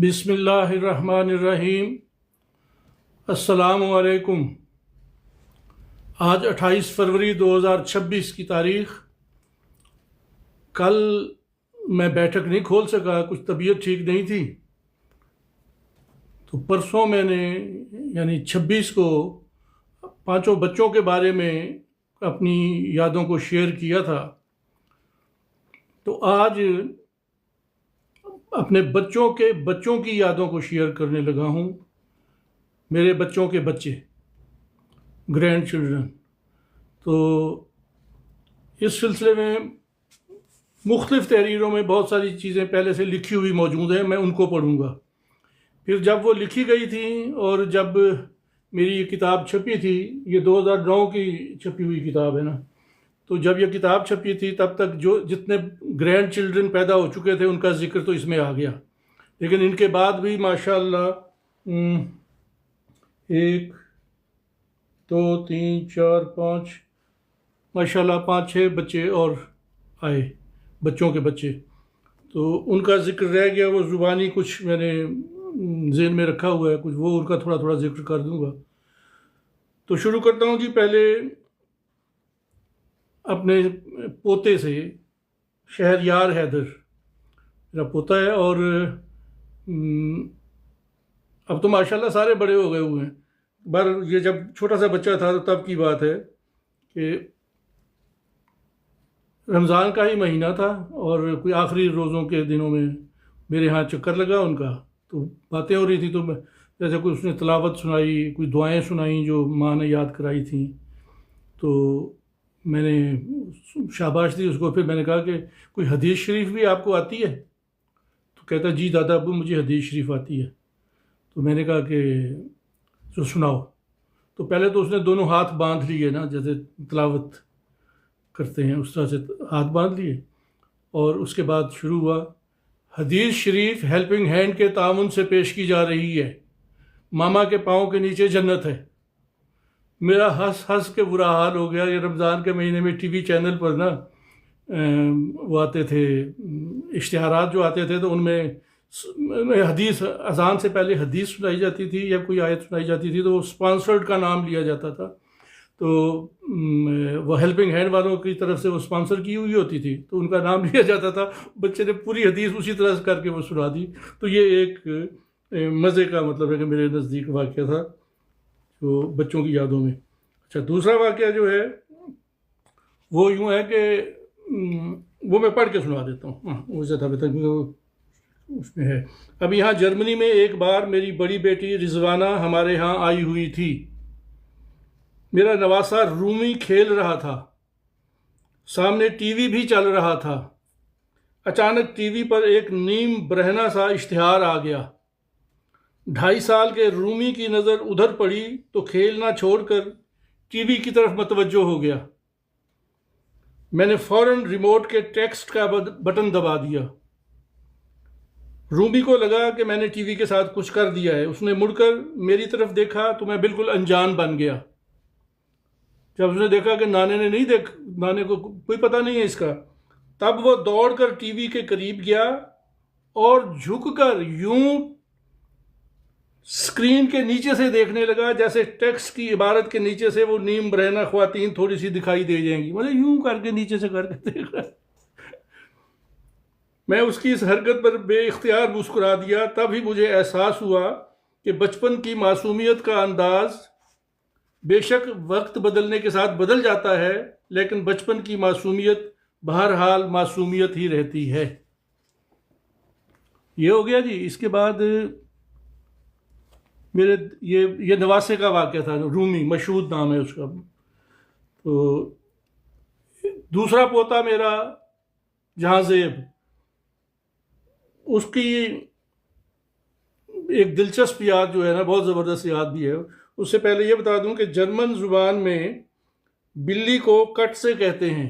बिस्मिल्लाहिर्रहमानिर्रहीम। अस्सलामुअलैकुम। आज 28 फरवरी 2026 की तारीख़। कल मैं बैठक नहीं खोल सका, कुछ तबीयत ठीक नहीं थी, तो परसों मैंने यानी 26 को पांचों बच्चों के बारे में अपनी यादों को शेयर किया था। तो आज अपने बच्चों की यादों को शेयर करने लगा हूँ। मेरे बच्चों के बच्चे, ग्रैंड चिल्ड्रन। तो इस सिलसिले में मुख्तलिफ़ तहरीरों में बहुत सारी चीज़ें पहले से लिखी हुई मौजूद हैं, मैं उनको पढ़ूँगा। फिर जब वो लिखी गई थी और जब मेरी ये किताब छपी थी, ये 2009 की छपी हुई किताब है ना, तो जब ये किताब छपी थी तब तक जो जितने ग्रैंड चिल्ड्रन पैदा हो चुके थे उनका जिक्र तो इसमें आ गया। लेकिन इनके बाद भी माशाअल्लाह 1 2 3 4 5 माशाअल्लाह 5-6 बच्चे और आए, बच्चों के बच्चे। तो उनका जिक्र रह गया, वो ज़ुबानी कुछ मैंने ज़हन में रखा हुआ है, कुछ वो उनका थोड़ा थोड़ा जिक्र कर दूंगा। तो शुरू करता हूँ जी। पहले अपने पोते से, शहरयार हैदर मेरा पोता है, और अब तो माशाल्लाह सारे बड़े हो गए हुए हैं। पर ये जब छोटा सा बच्चा था तो तब की बात है कि रमज़ान का ही महीना था और कोई आखिरी रोज़ों के दिनों में मेरे यहाँ चक्कर लगा उनका। तो बातें हो रही थी, तो जैसे कोई उसने तिलावत सुनाई, कोई दुआएं सुनाई जो माँ ने याद कराई थी, तो मैंने शाबाश दी उसको। फिर मैंने कहा कि कोई हदीस शरीफ भी आपको आती है? तो कहता जी दादा अब्बू मुझे हदीस शरीफ आती है। तो मैंने कहा कि जो सुनाओ। तो पहले तो उसने दोनों हाथ बांध लिए ना, जैसे तिलावत करते हैं उस तरह से हाथ बांध लिए, और उसके बाद शुरू हुआ, हदीस शरीफ हेल्पिंग हैंड के तामुन से पेश की जा रही है। मामा के पाँव के नीचे जन्नत है। मेरा हंस हंस के बुरा हाल हो गया। ये रमज़ान के महीने में टीवी चैनल पर ना वो आते थे, इश्तिहारात जो आते थे, तो उनमें हदीस, अज़ान से पहले हदीस सुनाई जाती थी या कोई आयत सुनाई जाती थी, तो स्पॉन्सर्ड का नाम लिया जाता था। तो वो हेल्पिंग हैंड वालों की तरफ से वो स्पॉन्सर की हुई होती थी, तो उनका नाम लिया जाता था। बच्चे ने पूरी हदीस उसी तरह से करके वो सुना दी। तो ये एक मज़े का मतलब है कि मेरे नज़दीक वाक़या था जो बच्चों की यादों में। अच्छा, दूसरा वाक़या जो है वो यूँ है कि वो मैं पढ़ के सुना देता हूँ, वो ज़्यादा बेहतर, क्योंकि उसमें है। अब यहाँ जर्मनी में एक बार मेरी बड़ी बेटी रिजवाना हमारे यहाँ आई हुई थी। मेरा नवासा रूमी खेल रहा था, सामने टीवी भी चल रहा था। अचानक टीवी पर एक नीम ब्रहना सा इश्तिहार आ गया। 2.5 साल के रूमी की नज़र उधर पड़ी तो खेलना छोड़कर टीवी की तरफ मतवज्जो हो गया। मैंने फ़ौरन रिमोट के टेक्स्ट का बटन दबा दिया। रूमी को लगा कि मैंने टीवी के साथ कुछ कर दिया है। उसने मुड़कर मेरी तरफ देखा तो मैं बिल्कुल अनजान बन गया। जब उसने देखा कि नाने को कोई पता नहीं है इसका, तब वो दौड़कर टीवी के करीब गया और झुककर यूं स्क्रीन के नीचे से देखने लगा, जैसे टेक्स्ट की इबारत के नीचे से वो नीम बरहना ख्वातीन थोड़ी सी दिखाई दे जाएंगी, मतलब यूं करके नीचे से करके देख रहा। मैं उसकी इस हरकत पर बेइख्तियार मुस्कुरा दिया। तभी मुझे एहसास हुआ कि बचपन की मासूमियत का अंदाज बेशक वक्त बदलने के साथ बदल जाता है, लेकिन बचपन की मासूमियत बहरहाल मासूमियत ही रहती है। ये हो गया जी। इसके बाद मेरे ये नवासे का वाक़या था, रूमी मशहूद नाम है उसका। तो दूसरा पोता मेरा जहांज़ेब, उसकी एक दिलचस्प याद जो है ना, बहुत ज़बरदस्त याद भी है। उससे पहले ये बता दूं कि जर्मन ज़ुबान में बिल्ली को कट से कहते हैं,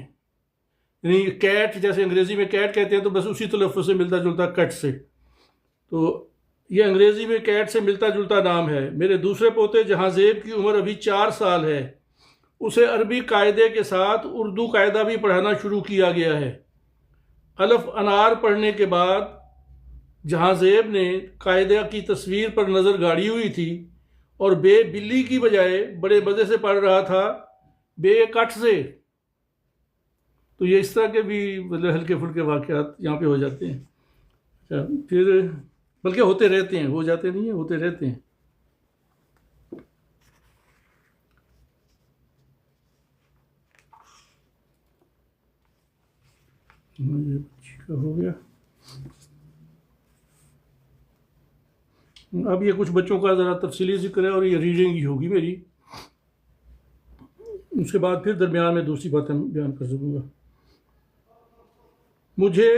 यानी कैट, जैसे अंग्रेज़ी में कैट कहते हैं, तो बस उसी तलफ़्फ़ुज़ से मिलता जुलता कट से। तो ये अंग्रेज़ी में कैट से मिलता जुलता नाम है। मेरे दूसरे पोते जहांज़ेब की उम्र अभी 4 साल है। उसे अरबी कायदे के साथ उर्दू कायदा भी पढ़ाना शुरू किया गया है। अलफ अनार पढ़ने के बाद जहाँ ज़ेब ने कायदा की तस्वीर पर नज़र गाड़ी हुई थी और बे बिल्ली की बजाय बड़े मज़े से पढ़ रहा था बे कट से। तो ये इस तरह के भी मतलब हल्के फुल्के वाक़यात यहाँ पे हो जाते हैं। अच्छा, फिर बल्कि होते रहते हैं, हो जाते नहीं हैं, होते रहते हैं। ये बच्ची का हो गया। अब ये कुछ बच्चों का ज़रा तफसीली जिक्र है और ये रीडिंग ही होगी मेरी, उसके बाद फिर दरमियान में दूसरी बातें बयान कर सकूँगा। मुझे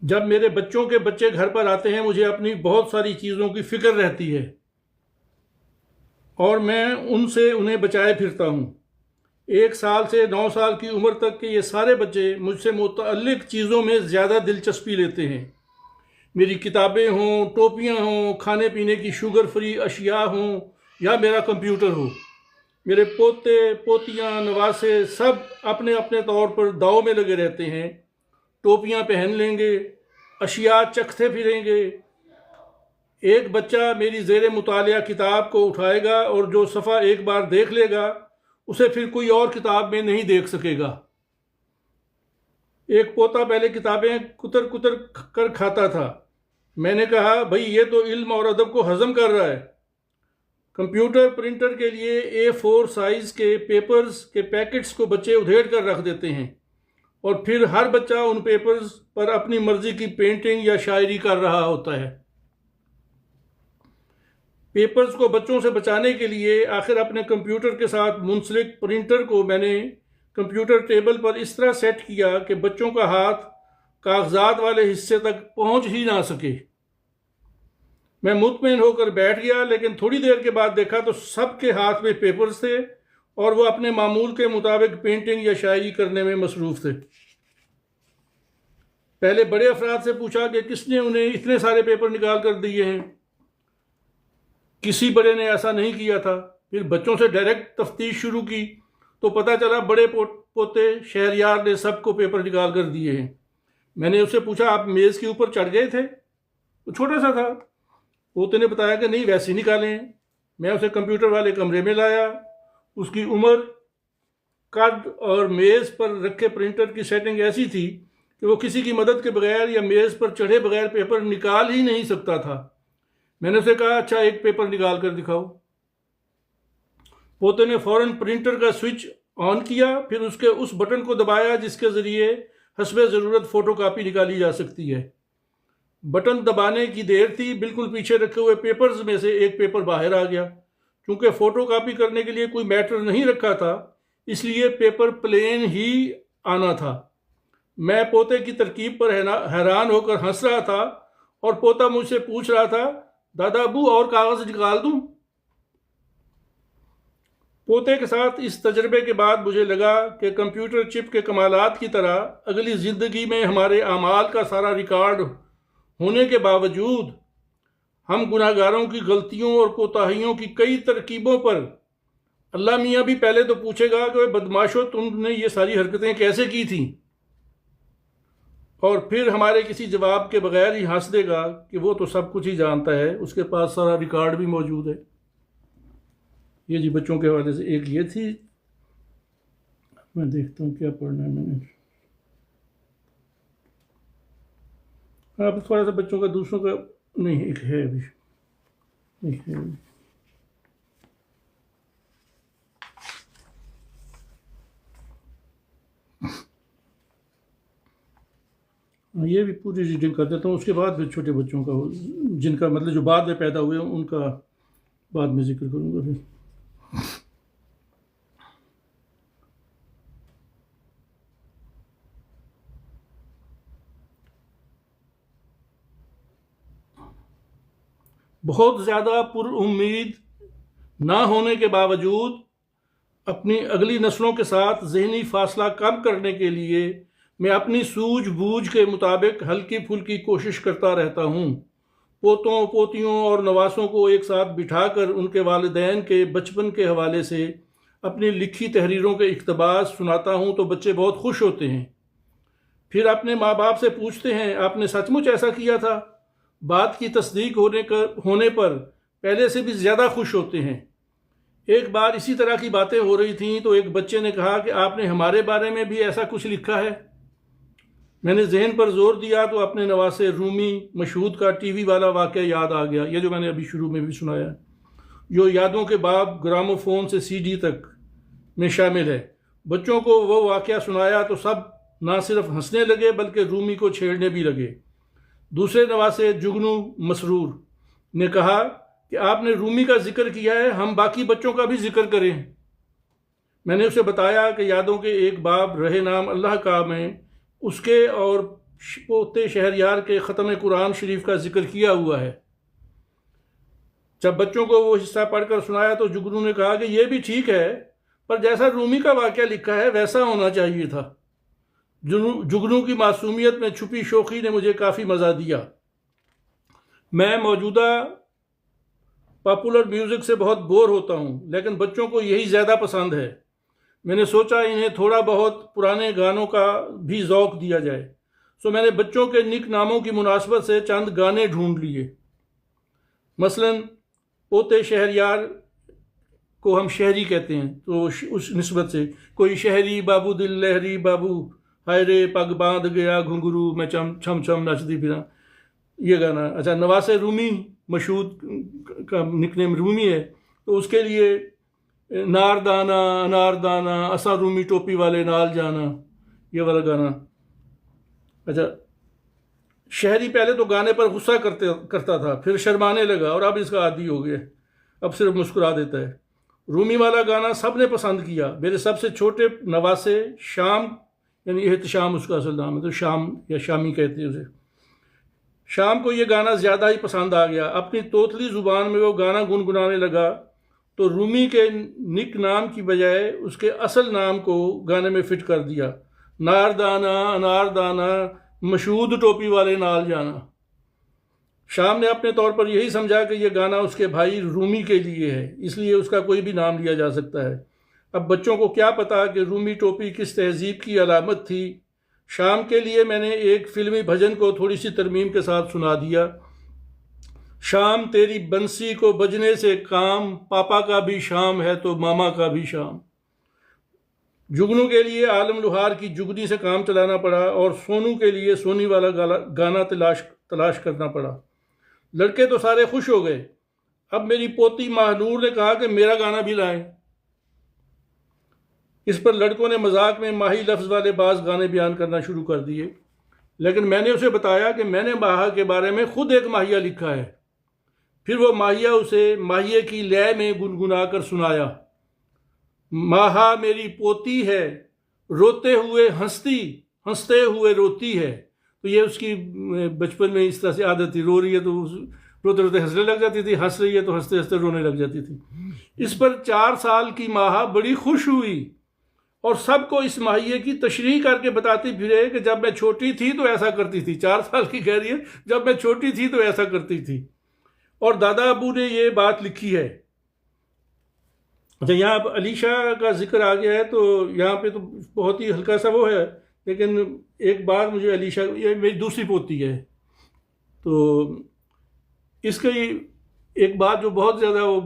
जब मेरे बच्चों के बच्चे घर पर आते हैं मुझे अपनी बहुत सारी चीज़ों की फ़िक्र रहती है और मैं उनसे उन्हें बचाए फिरता हूँ। 1 साल से 9 साल की उम्र तक के ये सारे बच्चे मुझसे मुतअल्लिक़ चीज़ों में ज़्यादा दिलचस्पी लेते हैं। मेरी किताबें हों, टोपियाँ हों, खाने पीने की शुगर फ्री अशिया हों या मेरा कंप्यूटर हो। मेरे पोते पोतियाँ नवासे सब अपने अपने तौर पर दाव में लगे रहते हैं। टोपियाँ पहन लेंगे, अशिया चखते फिरेंगे। एक बच्चा मेरी ज़ेरे मुतालिया किताब को उठाएगा और जो सफ़ा एक बार देख लेगा उसे फिर कोई और किताब में नहीं देख सकेगा। एक पोता पहले किताबें कुतर कुतर कर खाता था। मैंने कहा भाई ये तो इल्म और अदब को हज़म कर रहा है। कंप्यूटर प्रिंटर के लिए A4 साइज़ के पेपर्स के पैकेट्स को बच्चे उधेड़ कर रख देते हैं और फिर हर बच्चा उन पेपर्स पर अपनी मर्ज़ी की पेंटिंग या शायरी कर रहा होता है। पेपर्स को बच्चों से बचाने के लिए आखिर अपने कंप्यूटर के साथ मुंसलिक प्रिंटर को मैंने कंप्यूटर टेबल पर इस तरह सेट किया कि बच्चों का हाथ कागजात वाले हिस्से तक पहुंच ही ना सके। मैं मुतमईन होकर बैठ गया, लेकिन थोड़ी देर के बाद देखा तो सबके हाथ में पेपर्स थे और वो अपने मामूल के मुताबिक पेंटिंग या शायरी करने में मसरूफ़ थे। पहले बड़े अफराद से पूछा कि किसने उन्हें इतने सारे पेपर निकाल कर दिए हैं। किसी बड़े ने ऐसा नहीं किया था। फिर बच्चों से डायरेक्ट तफ्तीश शुरू की तो पता चला बड़े पोते शहरयार ने सबको पेपर निकाल कर दिए हैं। मैंने उससे पूछा आप मेज़ के ऊपर चढ़ गए थे? वो छोटा सा था। पोते ने बताया कि नहीं वैसे ही निकाले हैं। मैं उसे कंप्यूटर वाले कमरे में लाया। उसकी उम्र, कद और मेज़ पर रखे प्रिंटर की सेटिंग ऐसी थी कि वो किसी की मदद के बगैर या मेज़ पर चढ़े बगैर पेपर निकाल ही नहीं सकता था। मैंने उसे कहा अच्छा एक पेपर निकाल कर दिखाओ। पोते ने फ़ौरन प्रिंटर का स्विच ऑन किया, फिर उसके उस बटन को दबाया जिसके ज़रिए हस्बे ज़रूरत फ़ोटोकॉपी निकाली जा सकती है। बटन दबाने की देर थी, बिल्कुल पीछे रखे हुए पेपर्स में से एक पेपर बाहर आ गया। चूँकि फ़ोटोकॉपी करने के लिए कोई मैटर नहीं रखा था, इसलिए पेपर प्लेन ही आना था। मैं पोते की तरकीब पर हैरान होकर हंस रहा था और पोता मुझसे पूछ रहा था दादा अबू और कागज़ निकाल दूँ? पोते के साथ इस तजर्बे के बाद मुझे लगा कि कंप्यूटर चिप के कमालात की तरह अगली ज़िंदगी में हमारे आमाल का सारा रिकॉर्ड होने के बावजूद हम गुनाहगारों की गलतियों और कोताहियों की कई तरकीबों पर अल्लाह मियाँ भी पहले तो पूछेगा कि बदमाशो तुमने ये सारी हरकतें कैसे की थी, और फिर हमारे किसी जवाब के बगैर ही हंस देगा कि वो तो सब कुछ ही जानता है, उसके पास सारा रिकॉर्ड भी मौजूद है। ये जी बच्चों के हवाले से एक ये थी। मैं देखता हूँ क्या पढ़ना है मैंने। अब थोड़ा सा बच्चों का दूसरों का नहीं, एक है अभी, एक है अभी। ये भी पूरी रीडिंग कर देता हूँ, उसके बाद फिर छोटे बच्चों का जिनका मतलब जो बाद में पैदा हुए उनका बाद में जिक्र करूँगा। फिर बहुत ज़्यादा पुरुम्मीद ना होने के बावजूद अपनी अगली नस्लों के साथ ज़हनी फासला कम करने के लिए मैं अपनी सूझबूझ के मुताबिक हल्की फुल्की कोशिश करता रहता हूँ। पोतों पोतियों और नवासों को एक साथ बिठाकर उनके वालिदैन के बचपन के हवाले से अपनी लिखी तहरीरों के इक़्तिबास सुनाता हूँ तो बच्चे बहुत खुश होते हैं। फिर अपने माँ बाप से पूछते हैं आपने सचमुच ऐसा किया था। बात की तस्दीक होने पर पहले से भी ज़्यादा खुश होते हैं। एक बार इसी तरह की बातें हो रही थीं तो एक बच्चे ने कहा कि आपने हमारे बारे में भी ऐसा कुछ लिखा है। मैंने जहन पर जोर दिया तो अपने नवासे रूमी मशहूद का टीवी वाला वाक़या याद आ गया, ये जो मैंने अभी शुरू में भी सुनाया, जो यादों के बाब ग्रामोफोन से सीडी तक में शामिल है। बच्चों को वो वाक़या सुनाया तो सब ना सिर्फ हंसने लगे बल्कि रूमी को छेड़ने भी लगे। दूसरे नवासे जुगनू मसरूर ने कहा कि आपने रूमी का जिक्र किया है, हम बाकी बच्चों का भी जिक्र करें। मैंने उसे बताया कि यादों के एक बाब रहे नाम अल्लाह का में उसके और पोते शहरयार के ख़त्म कुरान शरीफ का जिक्र किया हुआ है। जब बच्चों को वो हिस्सा पढ़कर सुनाया तो जुगनू ने कहा कि यह भी ठीक है, पर जैसा रूमी का वाक़या लिखा है वैसा होना चाहिए था। जुगनू की मासूमियत में छुपी शोखी ने मुझे काफ़ी मज़ा दिया। मैं मौजूदा पॉपुलर म्यूज़िक से बहुत बोर होता हूँ, लेकिन बच्चों को यही ज़्यादा पसंद है। मैंने सोचा इन्हें थोड़ा बहुत पुराने गानों का भी ज़ौक़ दिया जाए। सो मैंने बच्चों के निक नामों की मुनासबत से चंद गाने ढूंढ लिए। मसलन पोते शहरयार को हम शहरी कहते हैं, तो उस निस्बत से कोई शहरी बाबू दिल लहरी बाबू, हाय रे पग बांध गया घुंघरू मैं छम छम नचती फिरा, ये गाना। अच्छा, नवासे रूमी मशहूद का निकनेम रूमी है, तो उसके लिए नारदाना अनारदाना असा रूमी टोपी वाले नाल जाना, ये वाला गाना। अच्छा, शहरी पहले तो गाने पर गुस्सा करता था, फिर शर्माने लगा और अब इसका आदी हो गया, अब सिर्फ मुस्कुरा देता है। रूमी वाला गाना सब ने पसंद किया। मेरे सबसे छोटे नवासे शाम, यानी एहतशाम उसका असल नाम है, तो शाम या शामी कहते हैं उसे, शाम को ये गाना ज़्यादा ही पसंद आ गया। अपनी तोतली ज़ुबान में वो गाना गुनगुनाने लगा, तो रूमी के निक नाम की बजाय उसके असल नाम को गाने में फिट कर दिया, नारदाना अनारदाना मशहूद टोपी वाले नाल जाना। शाम ने अपने तौर पर यही समझा कि यह गाना उसके भाई रूमी के लिए है, इसलिए उसका कोई भी नाम लिया जा सकता है। अब बच्चों को क्या पता कि रूमी टोपी किस तहजीब की अलामत थी। शाम के लिए मैंने एक फिल्मी भजन को थोड़ी सी तरमीम के साथ सुना दिया। शाम तेरी बंसी को बजने से काम, पापा का भी शाम है तो मामा का भी शाम। जुगनू के लिए आलम लुहार की जुगनी से काम चलाना पड़ा और सोनू के लिए सोनी वाला गाना तलाश करना पड़ा। लड़के तो सारे खुश हो गए। अब मेरी पोती महानूर ने कहा कि मेरा गाना भी लाएं। इस पर लड़कों ने मजाक में माही लफ्ज़ वाले बाज़ गाने बयान करना शुरू कर दिए, लेकिन मैंने उसे बताया कि मैंने माहा के बारे में खुद एक माहिया लिखा है। फिर वो माहिया उसे माहिए की लय में गुनगुना कर सुनाया। माहा मेरी पोती है, रोते हुए हंसती, हंसते हुए रोती है। तो ये उसकी बचपन में इस तरह से आदत थी, रो रही है तो रोते रोते हंसने लग जाती थी, हंस रही है तो हंसते हंसते रोने लग जाती थी। इस पर 4 साल की माहा बड़ी खुश हुई और सबको इस माहिए की तशरीह करके बताती फिरे कि जब मैं छोटी थी तो ऐसा करती थी। 4 साल की कह रही है, जब मैं छोटी थी तो ऐसा करती थी। और दादा अबू ने ये बात लिखी है। अच्छा, यहाँ अलीशा का जिक्र आ गया है, तो यहाँ पे तो बहुत ही हल्का सा वो है, लेकिन एक बार मुझे अलीशा, ये मेरी दूसरी पोती है, तो इसकी एक बात जो बहुत ज़्यादा वो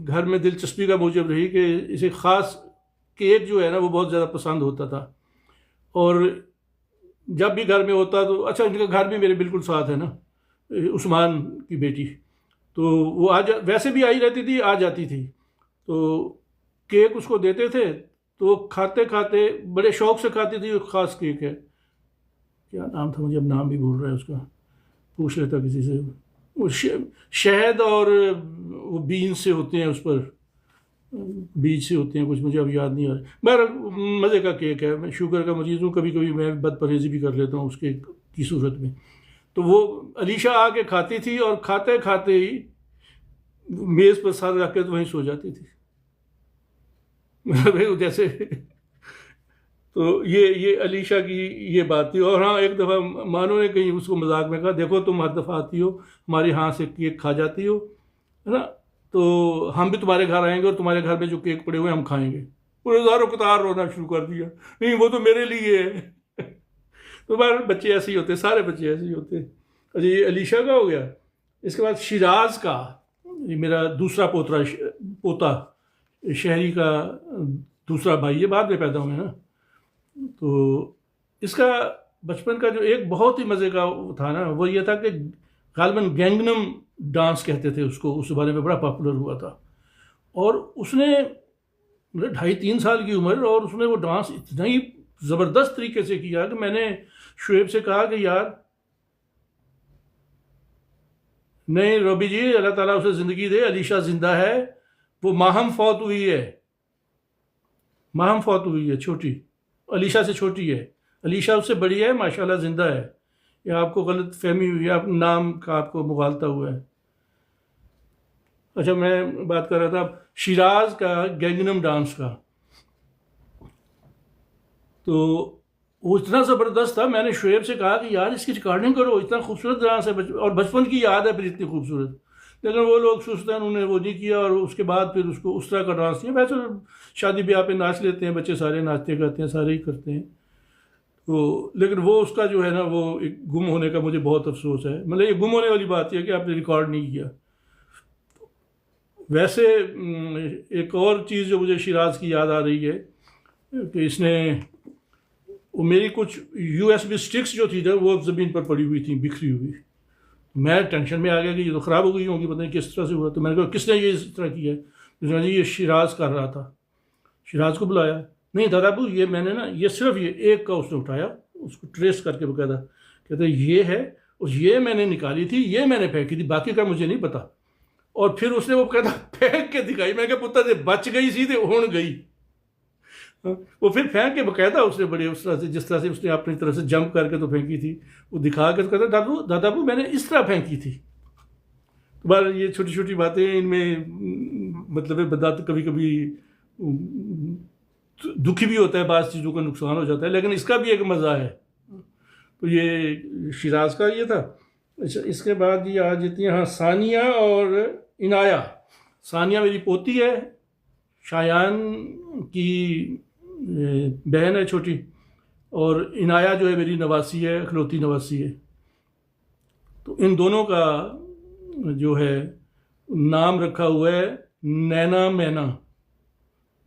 घर में दिलचस्पी का मूजब रही कि इसे ख़ास केक जो है ना वो बहुत ज़्यादा पसंद होता था। और जब भी घर में होता तो, अच्छा इनका घर भी मेरे बिल्कुल साथ है ना, उस्मान की बेटी, तो वो वैसे भी आई रहती थी, आ जाती थी, तो केक उसको देते थे तो खाते खाते बड़े शौक़ से खाती थी। ख़ास केक है, क्या नाम था मुझे अब नाम भी भूल रहा है उसका, पूछ लेता किसी से। वो शहद और वो बीन से होते हैं, उस पर बीज से होते हैं कुछ, मुझे अब याद नहीं आ रहा। बहरहाल मज़े का केक है। मैं शुगर का मरीज़ हूँ, कभी कभी मैं बदपरहेज़ी भी कर लेता हूँ उस केक की सूरत में। तो वो अलीशा आके खाती थी और खाते खाते ही मेज़ पर सर रख के तो वहीं सो जाती थी जैसे। तो ये अलीशा की ये बात थी। और हाँ, एक दफ़ा मानो ने कहीं उसको मजाक में कहा, देखो तुम हर दफ़ा आती हो हमारे यहाँ से केक खा जाती हो, है ना, तो हम भी तुम्हारे घर आएंगे और तुम्हारे घर में जो केक पड़े हुए हम खाएंगे। पूरे ज़ारों कतार रोना शुरू कर दिया, नहीं वो तो मेरे लिए है तो बार बच्चे ऐसे ही होते, सारे बच्चे ऐसे ही होते। अच्छा, ये अलीशा का हो गया। इसके बाद शिराज का, ये मेरा दूसरा पोता शहरी का दूसरा भाई, ये बाद में पैदा हुए ना। तो इसका बचपन का जो एक बहुत ही मज़े का था ना, वो ये था कि गालिबन गैंगनम डांस कहते थे उसको, उस बारे में बड़ा पॉपुलर हुआ था। और उसने मतलब 2.5-3 साल की उम्र, और उसने वो डांस इतना ही ज़बरदस्त तरीके से किया कि मैंने शुएब से कहा कि यार नहीं रबी जी, अल्लाह ताला उसे ज़िंदगी दे, अलीशा ज़िंदा है, वो माहम फौत हुई है, माहम फौत हुई है, छोटी, अलीशा से छोटी है, अलीशा उससे बड़ी है, माशाल्लाह ज़िंदा है। या आपको गलत फहमी हुई है, आप नाम का आपको मुगालता हुआ है। अच्छा, मैं बात कर रहा था शिराज का गैंगनम डांस का। तो वो इतना ज़बरदस्त था, मैंने शुएब से कहा कि यार इसकी रिकॉर्डिंग करो, इतना खूबसूरत डांस है, और बचपन की याद है फिर इतनी खूबसूरत। लेकिन वो लोग सुस्त हैं, उन्होंने वो नहीं किया, और उसके बाद फिर उसको उस तरह का डांस नहीं। वैसे शादी ब्याह पे नाच लेते हैं बच्चे, सारे नाचते गाते हैं, सारे ही करते हैं। तो लेकिन वो उसका जो है ना, वो एक गुम होने का मुझे बहुत अफसोस है। मतलब ये गुम होने वाली बात है कि आपने रिकॉर्ड नहीं किया। वैसे एक और चीज़ जो मुझे शिराज की याद आ रही है कि इसने, वो मेरी कुछ USB स्टिक्स जो थी ना, वो ज़मीन पर पड़ी हुई थी, बिखरी हुई। मैं टेंशन में आ गया कि ये तो ख़राब हो गई होंगी, पता नहीं किस तरह से हुआ। तो मैंने कहा किसने ये इस तरह किया है? उसने कहा जी ये शिराज कर रहा था। शिराज को बुलाया, नहीं दादा अबू ये मैंने ना, ये सिर्फ ये एक का उसने उठाया, उसको ट्रेस करके बकायदा कहते ये है, और ये मैंने निकाली थी, ये मैंने फेंकी थी, बाकी का मुझे नहीं पता। और फिर उसने वो कहता फेंक के दिखाई। मैं क्या पुत्र से बच गई सी तो उड़ गई। वो फिर फेंक के बकायदा उसने बड़े उस तरह से, जिस तरह से उसने अपनी तरफ से जंप करके तो फेंकी थी, वो दिखा के तो कहता दादाबू मैंने इस तरह फेंकी थी। तो बार ये छोटी छोटी बातें, इनमें मतलब बंदा तो कभी कभी दुखी भी होता है, बाज़ चीज़ों का नुकसान हो जाता है, लेकिन इसका भी एक मज़ा है। तो ये शिराज का ये था। अच्छा, इसके बाद ये आ जाती हैं हाँ सानिया और इनाया। सानिया मेरी पोती है, शायान की बहन है छोटी, और इनाया जो है मेरी नवासी है, अखलौती नवासी है। तो इन दोनों का जो है नाम रखा हुआ है नैना मैना।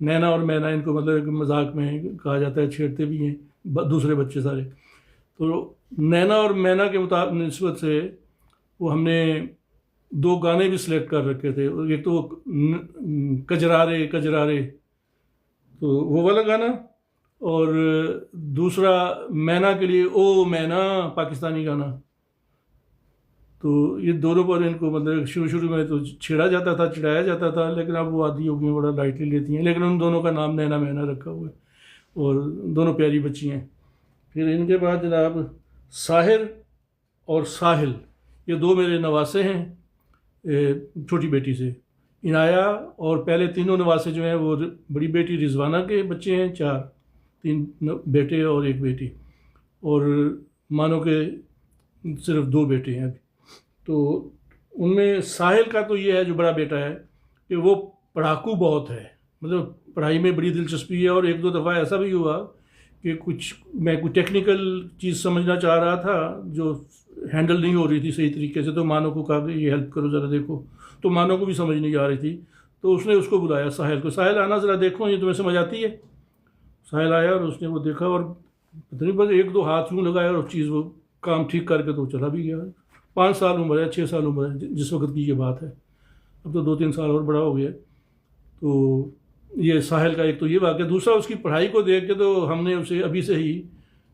नैना और मैना, इनको मतलब एक मजाक में कहा जाता है, छेड़ते भी हैं दूसरे बच्चे सारे। तो नैना और मैना के मुताबिक निस्बत से वो हमने 2 गाने भी सिलेक्ट कर रखे थे। एक तो कजरारे कजरारे, तो वो वाला गाना, और दूसरा मैना के लिए ओ मैना, पाकिस्तानी गाना। तो ये दोनों पर इनको मतलब शुरू में तो छेड़ा जाता था, चिढ़ाया जाता था, लेकिन अब वो आदि हो गई, बड़ा लाइटली लेती हैं। लेकिन उन दोनों का नाम नैना मैना रखा हुआ है, और दोनों प्यारी बच्ची हैं। फिर इनके बाद जनाब साहिर और साहिल, ये 2 मेरे नवासे हैं छोटी बेटी से। इनाया और पहले तीनों नवासे जो हैं वो बड़ी बेटी रिजवाना के बच्चे हैं, 3 बेटे और 1 बेटी, और मानो के सिर्फ 2 बेटे हैं अभी। तो उनमें साहिल का तो ये है जो बड़ा बेटा है कि वो पढ़ाकू बहुत है, मतलब पढ़ाई में बड़ी दिलचस्पी है। और 1-2 दफ़ा ऐसा भी हुआ कि मैं कुछ टेक्निकल चीज़ समझना चाह रहा था जो हैंडल नहीं हो रही थी सही तरीके से, तो मानो को कहा कि ये हेल्प करो ज़रा देखो। तो मानो को भी समझ नहीं आ रही थी, तो उसने उसको बुलाया साहिल को, साहिल आना ज़रा देखो ये तुम्हें समझ आती है। साहिल आया और उसने वो देखा, और पता नहीं बस 1-2 हाथ यूँ लगाया और चीज़ वो काम ठीक करके तो चला भी गया। 5 साल उम्र है, 6 साल उम्र है जिस वक्त की ये बात है। अब तो 2-3 साल और बड़ा हो गया। तो ये साहिल का एक तो ये वाक़या। दूसरा उसकी पढ़ाई को देख के तो हमने उसे अभी से ही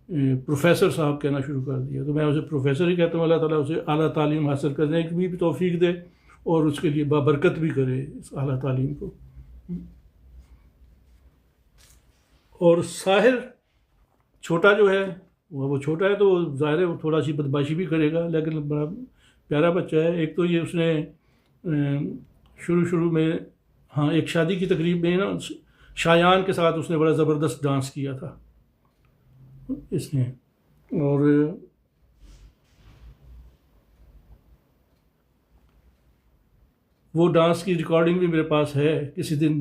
प्रोफेसर साहब कहना शुरू कर दिया। तो मैं उसे प्रोफेसर ही कहता हूँ। अल्लाह ताला उसे आला तालीम हासिल करने की भी तौफीक दे और उसके लिए बाबरकत भी करे इस आला तालीम को। और साहिर छोटा जो है वो छोटा है तो ज़ाहिर है वो थोड़ा सी बदमाशी भी करेगा, लेकिन बड़ा प्यारा बच्चा है। एक तो ये उसने शुरू में हाँ एक शादी की तकरीब में ना शायान के साथ उसने बड़ा ज़बरदस्त डांस किया था इसने। और वो डांस की रिकॉर्डिंग भी मेरे पास है, किसी दिन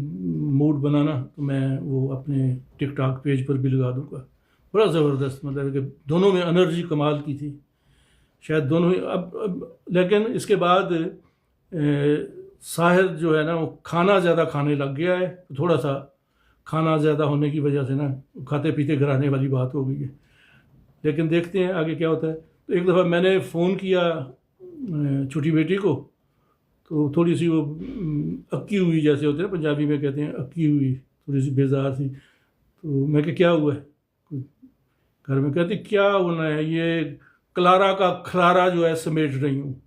मूड बनाना तो मैं वो अपने टिकटॉक पेज पर भी लगा दूंगा। बड़ा ज़बरदस्त, मतलब कि दोनों में एनर्जी कमाल की थी शायद दोनों ही। अब लेकिन इसके बाद साहिर जो है ना वो खाना ज़्यादा खाने लग गया है, तो थोड़ा सा खाना ज़्यादा होने की वजह से ना खाते पीते घर आने वाली बात हो गई है। लेकिन देखते हैं आगे क्या होता है। तो एक दफ़ा मैंने फ़ोन किया छोटी बेटी को, तो थोड़ी सी वो अक्की हुई जैसे होते हैं पंजाबी में कहते हैं, अक्की हुई, थोड़ी सी बेजार थी। तो मैं क्या हुआ है घर में? कहती क्या होना है, ये क्लारा का खलारा जो है समेट रही हूँ।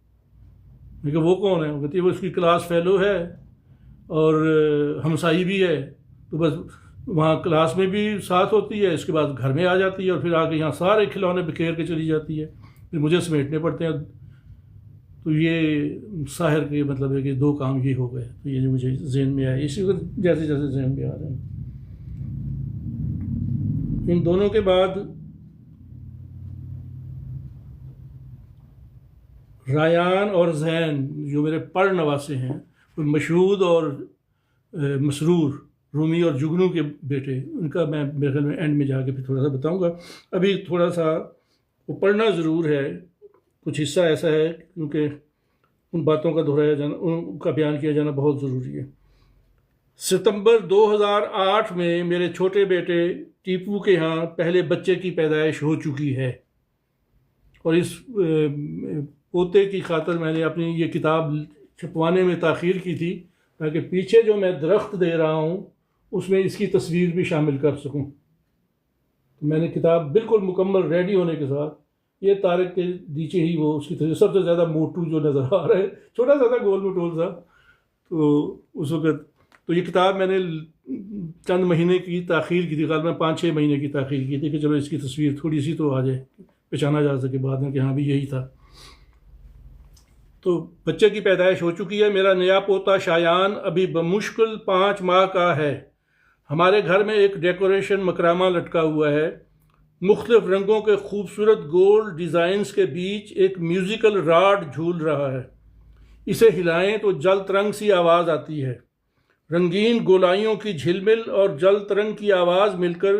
मैं कहा वो कौन है? वो कहती है वो उसकी क्लास फेलो है और हमसाई भी है, तो बस वहाँ क्लास में भी साथ होती है, इसके बाद घर में आ जाती है और फिर आके यहाँ सारे खिलौने बिखेर के चली जाती है, फिर मुझे समेटने पड़ते हैं। तो ये साहिर के मतलब है कि दो काम ये हो गए। तो ये जो मुझे जहन में आया, इसी वक्त जैसे जैसे जहन में आ रहे हैं। इन दोनों के बाद रायान और जैन जो मेरे पढ़ नवासे हैं, वो मशहूद और मसरूर, रूमी और जुगनू के बेटे, उनका मैं मेरे ख्याल में एंड में जाके फिर थोड़ा सा बताऊंगा। अभी थोड़ा सा वो पढ़ना ज़रूर है, कुछ हिस्सा ऐसा है क्योंकि उन बातों का दोहराया जाना, उनका बयान किया जाना बहुत ज़रूरी है। सितंबर 2008 में मेरे छोटे बेटे टीपू के यहाँ पहले बच्चे की पैदाइश हो चुकी है, और इस पोते की खातिर मैंने अपनी ये किताब छपवाने में ताख़ीर की थी ताकि पीछे जो मैं दरख्त दे रहा हूँ उसमें इसकी तस्वीर भी शामिल कर सकूँ। तो मैंने किताब बिल्कुल मुकम्मल रेडी होने के साथ, ये तारिक के नीचे ही वो उसकी तस्वीर, सबसे ज़्यादा मोटू जो नज़र आ रहा है, छोटा सा था गोल मटोल सा, तो उस वक़्त तो ये किताब मैंने चंद महीने की ताख़ीर की थी, ख़ाल में 5-6 महीने की ताख़ीर की थी कि चलो इसकी तस्वीर थोड़ी सी तो आ जाए, पहचाना जा सके बाद में कि हाँ भी यही था। तो बच्चे की पैदाइश हो चुकी है। मेरा नया पोता शायान अभी बमुश्किल 5 माह का है। हमारे घर में एक डेकोरेशन मकरामा लटका हुआ है, मुख्तलिफ रंगों के खूबसूरत गोल्ड डिज़ाइंस के बीच एक म्यूज़िकल राड झूल रहा है। इसे हिलाएं तो जल तरंग सी आवाज़ आती है। रंगीन गोलाइयों की झिलमिल और जल तरंग की आवाज़ मिलकर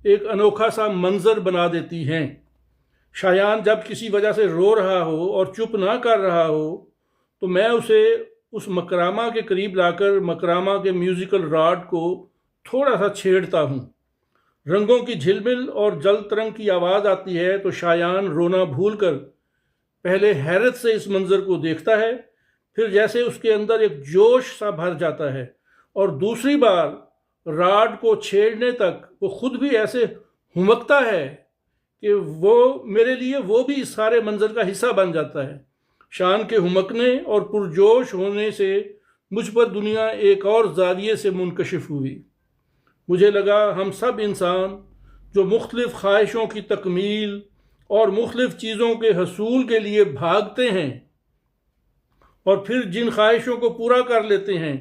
एक अनोखा सा मंजर बना देती हैं। शायान जब किसी वजह से रो रहा हो और चुप ना कर रहा हो तो मैं उसे उस मकरामा के करीब लाकर मकरामा के म्यूज़िकल राड को थोड़ा सा छेड़ता हूँ। रंगों की झिलमिल और जल तरंग की आवाज़ आती है तो शायान रोना भूलकर पहले हैरत से इस मंज़र को देखता है, फिर जैसे उसके अंदर एक जोश सा भर जाता है और दूसरी बार राड को छेड़ने तक वो खुद भी ऐसे हुमकता है कि वो मेरे लिए वो भी इस सारे मंजर का हिस्सा बन जाता है। शान के हुमकने और पुरजोश होने से मुझ पर दुनिया एक और ज़ाविये से मुनकशिफ हुई। मुझे लगा हम सब इंसान जो मुख्तलिफ़ ख्वाहिशों की तकमील और मुख्तलिफ़ चीज़ों के हसूल के लिए भागते हैं और फिर जिन ख्वाहिशों को पूरा कर लेते हैं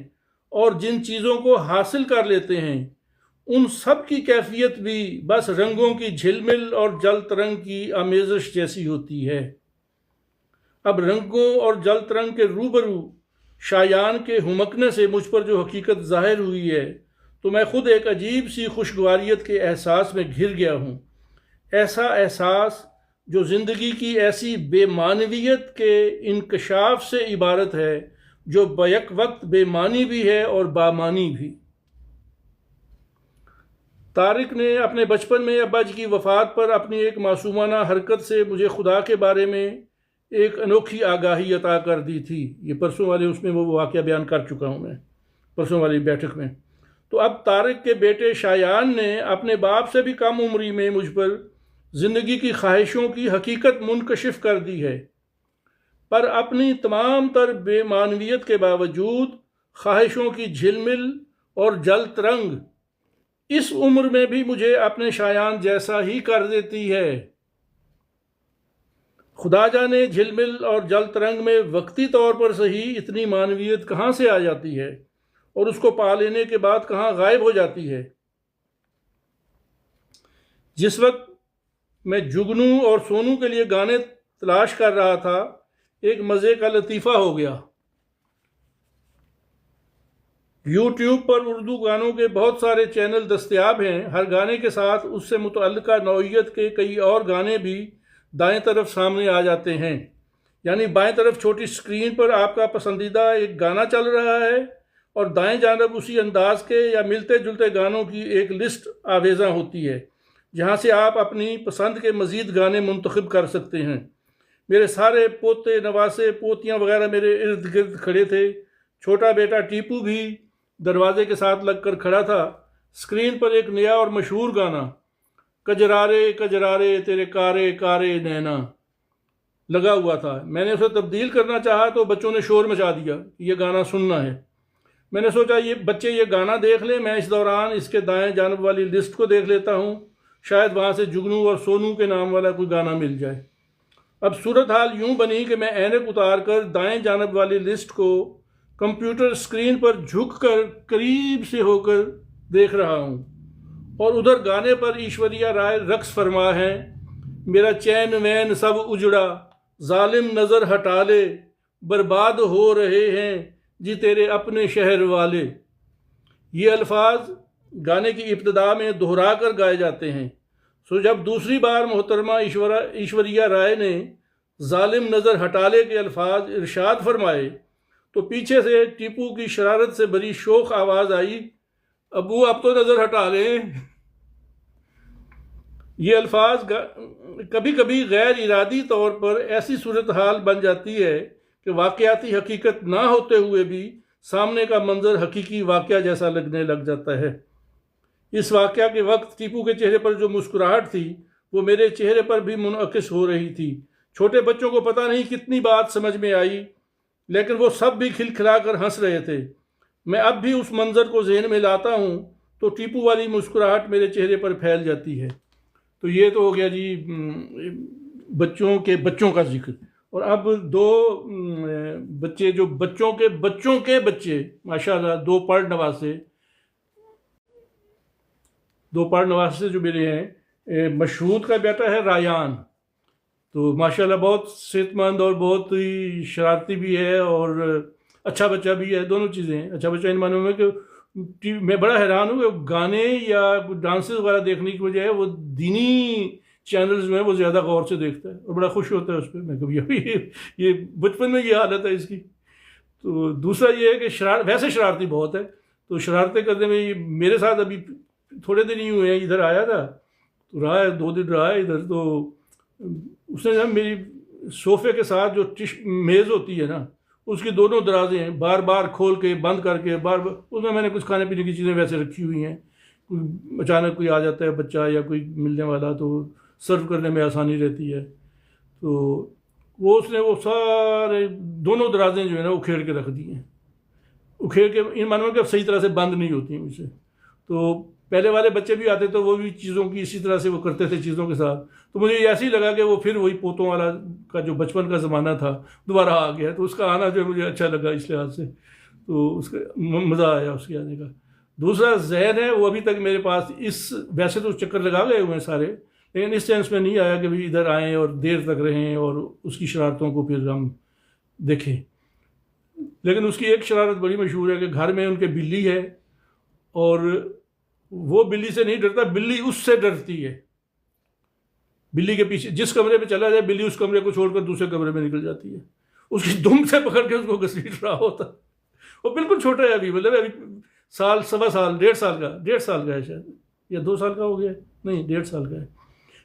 और जिन चीज़ों को हासिल कर लेते हैं, उन सब की कैफियत भी बस रंगों की झिलमिल और जल तरंग की आमेज़श जैसी होती है। अब रंगों और जल तरंग के रूबरू शायान के हुमकने से मुझ पर जो हकीकत ज़ाहिर हुई है तो मैं खुद एक अजीब सी खुशगवारियत के एहसास में घिर गया हूँ। ऐसा एहसास जो ज़िंदगी की ऐसी बेमानवियत के इंकशाफ से इबारत है जो बैक वक्त बेमानी भी है और बामानी भी। तारिक ने अपने बचपन में अब्बा जी की वफ़ात पर अपनी एक मासूमाना हरकत से मुझे खुदा के बारे में एक अनोखी आगाही अता कर दी थी। ये परसों वाले उसमें वो वाक़या बयान कर चुका हूँ मैं, परसों वाली बैठक में। तो अब तारिक के बेटे शायान ने अपने बाप से भी कम उम्री में मुझ पर ज़िंदगी की ख्वाहिशों की हकीकत मुनकशिफ कर दी है, पर अपनी तमाम तर बेमानवियत के बावजूद ख्वाहिशों की झिलमिल और जल तरंग इस उम्र में भी मुझे अपने शायान जैसा ही कर देती है। खुदा जाने झिलमिल और जल तरंग में वक्ती तौर पर सही इतनी मानवियत कहाँ से आ जाती है और उसको पा लेने के बाद कहाँ गायब हो जाती है। जिस वक्त मैं जुगनू और सोनू के लिए गाने तलाश कर रहा था, एक मज़े का लतीफ़ा हो गया। यूट्यूब पर उर्दू गानों के बहुत सारे चैनल दस्तयाब हैं। हर गाने के साथ उससे मुतअल्लिका नौइयत के कई और गाने भी दाएं तरफ सामने आ जाते हैं। यानी बाएं तरफ छोटी स्क्रीन पर आपका पसंदीदा एक गाना चल रहा है और दाएं जानब उसी अंदाज के या मिलते जुलते गानों की एक लिस्ट आवेज़ा होती है, जहां से आप अपनी पसंद के मज़ीद गाने मुंतखब कर सकते हैं। मेरे सारे पोते नवासे पोतियाँ वगैरह मेरे इर्द गिर्द खड़े थे। छोटा बेटा टीपू भी दरवाजे के साथ लगकर खड़ा था। स्क्रीन पर एक नया और मशहूर गाना, कजरारे कजरारे तेरे कारे कारे नैना, लगा हुआ था। मैंने उसे तब्दील करना चाहा तो बच्चों ने शोर मचा दिया कि ये गाना सुनना है। मैंने सोचा ये बच्चे ये गाना देख लें, मैं इस दौरान इसके दाएं जानब वाली लिस्ट को देख लेता हूँ, शायद वहाँ से जुगनू और सोनू के नाम वाला कोई गाना मिल जाए। अब सूरत हाल यूँ बनी कि मैं ऐनक उतार कर दाएं जानब वाली लिस्ट को कंप्यूटर स्क्रीन पर झुककर करीब से होकर देख रहा हूँ और उधर गाने पर ऐश्वर्या राय रक्स फरमा है। मेरा चैन वैन सब उजड़ा, जालिम नज़र हटा ले, बर्बाद हो रहे हैं जी तेरे अपने शहर वाले। ये अल्फाज गाने की इब्तिदा में दोहरा कर गाए जाते हैं। सो जब दूसरी बार मोहतरमा ऐश्वर्या राय ने जालिम नज़र हटा ले के अल्फाज इरशाद फरमाए तो पीछे से टीपू की शरारत से भरी शोख आवाज़ आई, अबू अब तो नज़र हटा लें। ये अल्फाज कभी कभी गैर इरादी तौर पर ऐसी सूरत हाल बन जाती है कि वाक़याती हकीकत ना होते हुए भी सामने का मंजर हकीकी वाक़या जैसा लगने लग जाता है। इस वाक़या के वक्त टीपू के चेहरे पर जो मुस्कुराहट थी वो मेरे चेहरे पर भी मुनअक्स हो रही थी। छोटे बच्चों को पता नहीं कितनी बात समझ में आई, लेकिन वो सब भी खिलखिलाकर हंस रहे थे। मैं अब भी उस मंज़र को ज़हन में लाता हूँ तो टीपू वाली मुस्कुराहट मेरे चेहरे पर फैल जाती है। तो ये तो हो गया जी बच्चों का जिक्र। और अब दो बच्चे जो बच्चों के बच्चे माशाल्लाह दो पढ़ नवासे जो मेरे हैं। मशहूद का बेटा है रायान, तो माशाल्लाह बहुत सेहतमंद और बहुत ही शरारती भी है और अच्छा बच्चा भी है। दोनों चीज़ें हैं। अच्छा बच्चा इन मानों में कि मैं बड़ा हैरान हूँ कि गाने या डांसेस वगैरह देखने की बजाय वो दीनी चैनल्स जो है वो ज़्यादा गौर से देखता है और बड़ा खुश होता है उस पर। मैं कभी अभी ये बचपन में ये हालत है इसकी। तो दूसरा ये है कि वैसे शरारती बहुत है, तो शरारतें करने में ये मेरे साथ अभी थोड़े दिन ही हुए हैं। इधर आया था तो रहा है 2 दिन रहा है इधर, तो उसने जब मेरी सोफ़े के साथ जो मेज़ होती है ना उसकी दोनों दराजें हैं बार बार खोल के बंद करके उसमें मैंने कुछ खाने पीने की चीज़ें वैसे रखी हुई हैं। अचानक कोई आ जाता है बच्चा या कोई मिलने वाला तो सर्व करने में आसानी रहती है। तो उसने वो सारे दोनों दराजें जो है ना उखेड़ के रख दी हैं। उखेड़ के इन मानो कि अब सही तरह से बंद नहीं होती हैं मुझसे। तो पहले वाले बच्चे भी आते तो वो भी चीज़ों की इसी तरह से वो करते थे चीज़ों के साथ। तो मुझे ऐसे ही लगा कि वो फिर वही पोतों वाला का जो बचपन का ज़माना था दोबारा आ गया। तो उसका आना जो मुझे अच्छा लगा इस लिहाज से, तो उसका मज़ा आया उसके आने का। दूसरा जहन है वो अभी तक मेरे पास वैसे तो चक्कर लगा गए हुए हैं सारे, लेकिन इस सेंस में नहीं आया कि भाई इधर आएँ और देर तक रहें और उसकी शरारतों को फिर हम देखें। लेकिन उसकी एक शरारत बड़ी मशहूर है कि घर में उनके बिल्ली है और वो बिल्ली से नहीं डरता, बिल्ली उससे डरती है। बिल्ली के पीछे जिस कमरे में चला जाए बिल्ली उस कमरे को छोड़कर दूसरे कमरे में निकल जाती है। उसकी दुम से पकड़ के उसको घसीट रहा होता। वो बिल्कुल छोटा है अभी, मतलब अभी साल सवा साल 1.5 साल का है शायद, या 2 साल का हो गया, नहीं 1.5 साल का है।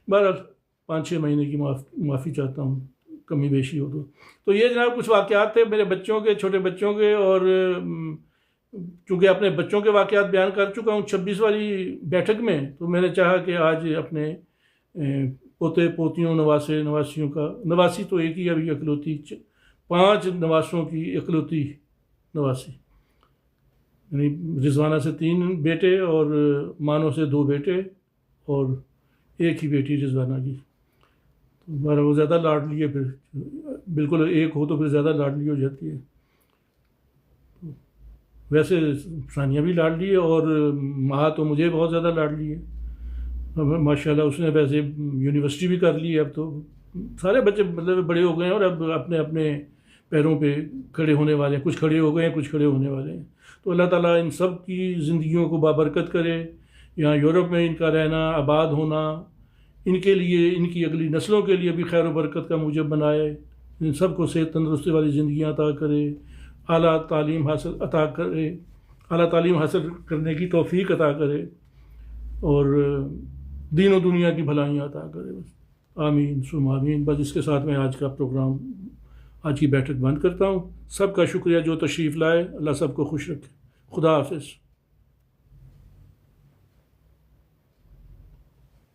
बहरहाल 5-6 महीने की माफ़ी चाहता हूँ कमी बेशी हो तो ये जनाब कुछ वाक़यात थे मेरे बच्चों के, छोटे बच्चों के। और चूँकि अपने बच्चों के वाक़यात बयान कर चुका हूँ 26 वाली बैठक में, तो मैंने चाहा कि आज अपने पोते पोतियों नवासियों का, नवासी तो एक ही अभी इकलौती, 5 नवासों की इकलौती नवासी, यानी रिजवाना से 3 बेटे और मानो से 2 बेटे और एक ही बेटी रिजवाना की। तो हमारा वो ज़्यादा लाडली है, फिर बिल्कुल एक हो तो फिर ज़्यादा लाडली हो जाती है। वैसे सानिया भी लाडली है और माँ तो मुझे बहुत ज़्यादा लाडली है माशाल्लाह। उसने वैसे यूनिवर्सिटी भी कर ली है। अब तो सारे बच्चे मतलब बड़े हो गए हैं और अब अपने अपने पैरों पे खड़े होने वाले हैं, कुछ खड़े हो गए हैं, कुछ खड़े होने वाले हैं। तो अल्लाह ताला इन सब की ज़िंदगियों को बाबरकत करे, यहाँ यूरोप में इनका रहना, आबाद होना, इनके लिए, इनकी अगली नस्लों के लिए भी खैर व बरकत का मूजब बनाए, इन सब को सेहत तंदरुस्ती वाली ज़िंदगियाँ अता करे, आला तालीम हासिल अता करे, आला तालीम हासिल करने की तौफीक अता करे और दीन और दुनिया की भलाइयाँ अता करे। बस आमीन सुम आमीन। बस इसके साथ मैं आज का प्रोग्राम, आज की बैठक बंद करता हूँ। सबका शुक्रिया जो तशरीफ़ लाए। अल्लाह सबको खुश रखे। खुदा हाफिज़।